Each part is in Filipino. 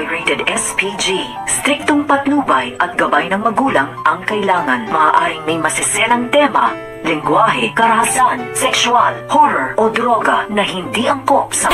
NBI-rated SPG. Striktong patnubay at gabay ng magulang ang kailangan. Maaaring may masiselang tema, lengguwahe, karahasan, sexual, horror o droga na hindi angkop sa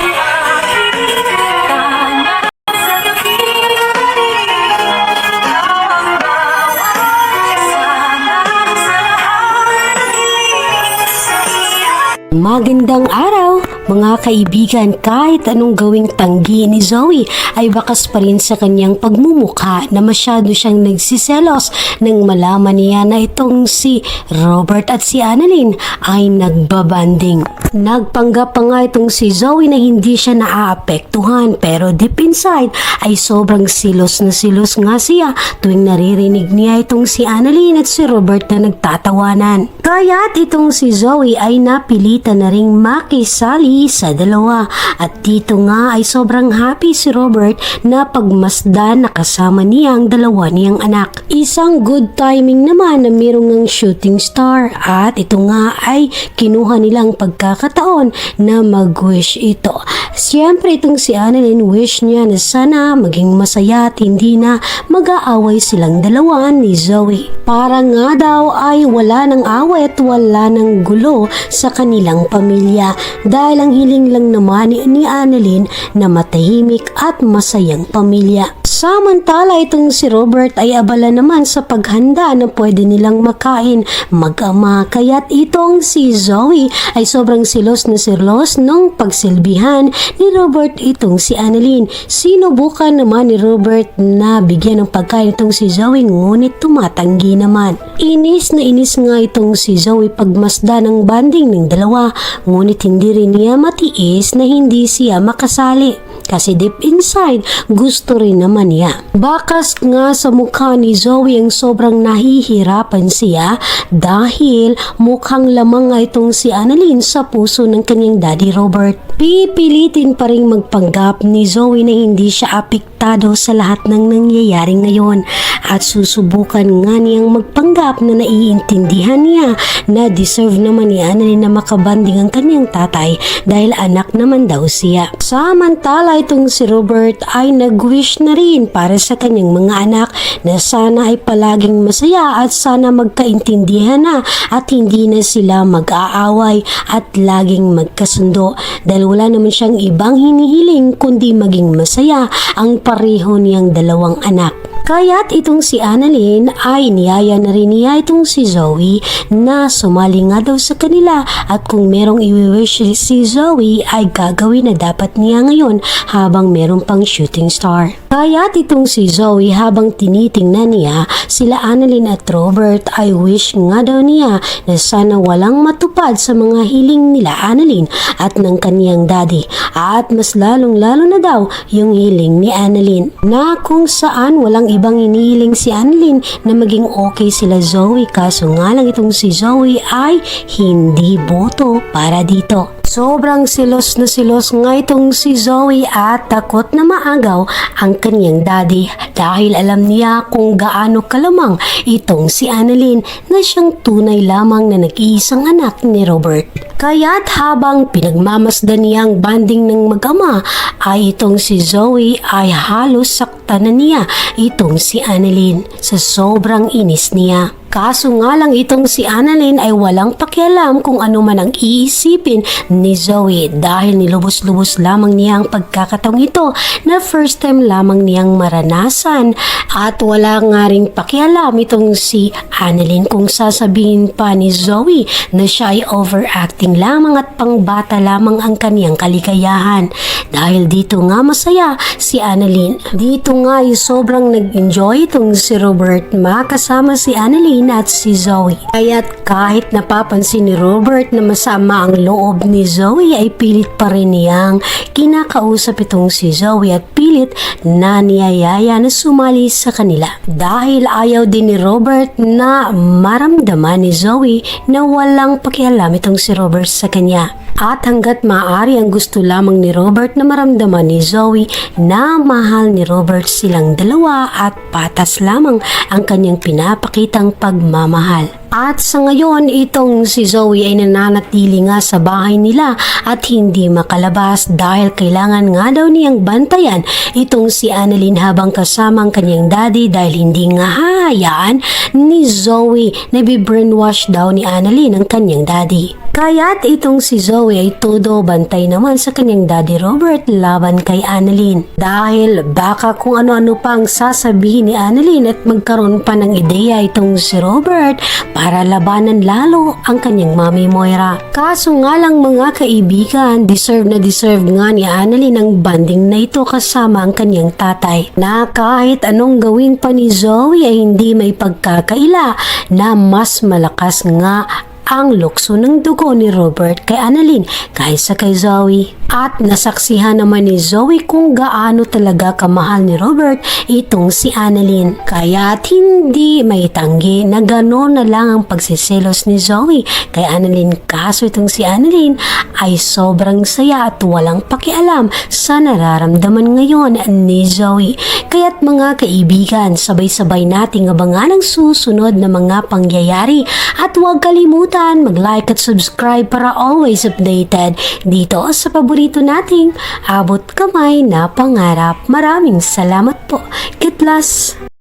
Magandang araw, mga kaibigan. Kahit anong gawing tanggi ni Zoe ay bakas pa rin sa kanyang pagmumukha na masyado siyang nagsiselos nang malaman niya na itong si Robert at si Annalyn ay nagbabanding. Nagpanggap pa nga itong si Zoe na hindi siya naaapektuhan, pero deep inside ay sobrang silos na silos nga siya tuwing naririnig niya itong si Annalyn at si Robert na nagtatawanan. Kaya't itong si Zoe ay napilitan na ring makisali sa dalawa, at dito nga ay sobrang happy si Robert na pagmasdan na kasama niya ang dalawa niyang anak. Isang good timing naman na mayroong ng shooting star, at ito nga ay kinuha nilang pagkakataon na mag-wish ito. Siyempre itong si Annalyn, wish niya na sana maging masaya at hindi na mag-aaway silang dalawa ni Zoe. Para nga daw ay wala ng away at wala ng gulo sa kanilang pamilya, dahil ang hiling lang naman ni Annalyn na matahimik at masayang pamilya. Samantala itong si Robert ay abala naman sa paghanda na pwede nilang makain mag-ama, kaya't itong si Zoe ay sobrang silos na silos nung pagsilbihan ni Robert itong si Annalyn. Sinubukan naman ni Robert na bigyan ng pagkain itong si Zoe, ngunit tumatanggi naman. Inis na inis nga itong si Zoe pagmasda ng banding ng dalawa, ngunit hindi rin niya matiis na hindi siya makasali, kasi deep inside gusto rin naman niya. Bakas nga sa mukha ni Zoe ang sobrang nahihirapan siya dahil mukhang lamang nga itong si Annalyn sa puso ng kanyang daddy Robert. Pipilitin pa rin magpanggap ni Zoe na hindi siya apektado sa lahat ng nangyayari ngayon, at susubukan nga niyang magpanggap na naiintindihan niya na deserve naman ni Annalyn na makabanding ang kanyang tatay dahil anak naman daw siya. Samantala itong si Robert ay nag-wish na rin para sa kanyang mga anak na sana ay palaging masaya at sana magkaintindihan na at hindi na sila mag-aaway at laging magkasundo, dahil wala naman siyang ibang hinihiling kundi maging masaya ang pareho niyang dalawang anak. Kaya't itong si Annalyn ay niyaya na rin niya itong si Zoe na sumali nga daw sa kanila, at kung merong i-wish si Zoe ay gagawin na dapat niya ngayon habang meron pang shooting star. Kaya't itong si Zoe habang tinitingnan niya sila Annalyn at Robert ay wish nga daw niya na sana walang matupad sa mga hiling nila Annalyn at ng kaniyang daddy, at mas lalong lalo na daw yung hiling ni Annalyn, na kung saan walang ibang inihiling si Annalyn na maging okay sila Zoe, kaso nga lang itong si Zoe ay hindi boto para dito. Sobrang silos na silos nga itong si Zoe at takot na maagaw ang kanyang daddy, dahil alam niya kung gaano kalamang itong si Annalyn na siyang tunay lamang na nag-iisang anak ni Robert. Kaya't habang pinagmamasdan niya ang banding ng mag-ama ay itong si Zoe ay halos sakta na niya itong si Annalyn sa sobrang inis niya. Kaso nga lang itong si Annalyn ay walang pakialam kung ano man ang iisipin ni Zoe, dahil nilubos-lubos lamang niya ang pagkakataong ito na first time lamang niyang maranasan, at wala nga ring pakialam itong si Annalyn kung sasabihin pa ni Zoe na siya ay overacting lamang at pangbata lamang ang kaniyang kaligayahan. Dahil dito nga masaya si Annalyn. Dito nga ay sobrang nag-enjoy itong si Robert makasama si Annalyn at si Zoe. Kaya't kahit napapansin ni Robert na masama ang loob ni Zoe ay pilit pa rin niyang kinakausap itong si Zoe at pilit na niyayaya na sumali sa kanila, dahil ayaw din ni Robert na maramdaman ni Zoe na walang pakialam itong si Robert sa kanya. At hanggat maaari ang gusto lamang ni Robert na maramdaman ni Zoe na mahal ni Robert silang dalawa at patas lamang ang kanyang pinapakitang pagmamahal. At sa ngayon, itong si Zoe ay nananatili nga sa bahay nila at hindi makalabas dahil kailangan nga daw niyang bantayan itong si Annalyn habang kasama ang kanyang daddy dahil hindi nga hahayaan ni Zoe na brainwash daw ni Annalyn ang kanyang daddy. Kaya't itong si Zoe ay todo bantay naman sa kanyang daddy Robert laban kay Annalyn. Dahil baka kung ano-ano pang sasabihin ni Annalyn at magkaroon pa ng ideya itong si Robert para labanan lalo ang kanyang mami Moira. Kaso nga lang mga kaibigan, deserve nga ni Annalyn ang banding na ito kasama ang kanyang tatay. Na kahit anong gawin pa ni Zoe ay hindi may pagkakaila na mas malakas nga ang lukso ng dugo ni Robert kay Annalyn kaysa kay Zoe. At nasaksihan naman ni Zoe kung gaano talaga kamahal ni Robert itong si Annalyn. Kaya't hindi may tanggi na gano'n na lang ang pagsiselos ni Zoe kay Annalyn. Kaso itong si Annalyn ay sobrang saya at walang pakialam sa nararamdaman ngayon ni Zoe. Kaya't mga kaibigan, sabay-sabay nating abangan ang susunod na mga pangyayari at huwag kalimutan mag-like at subscribe para always updated dito sa paborito nating abot kamay na pangarap. Maraming salamat po. God bless!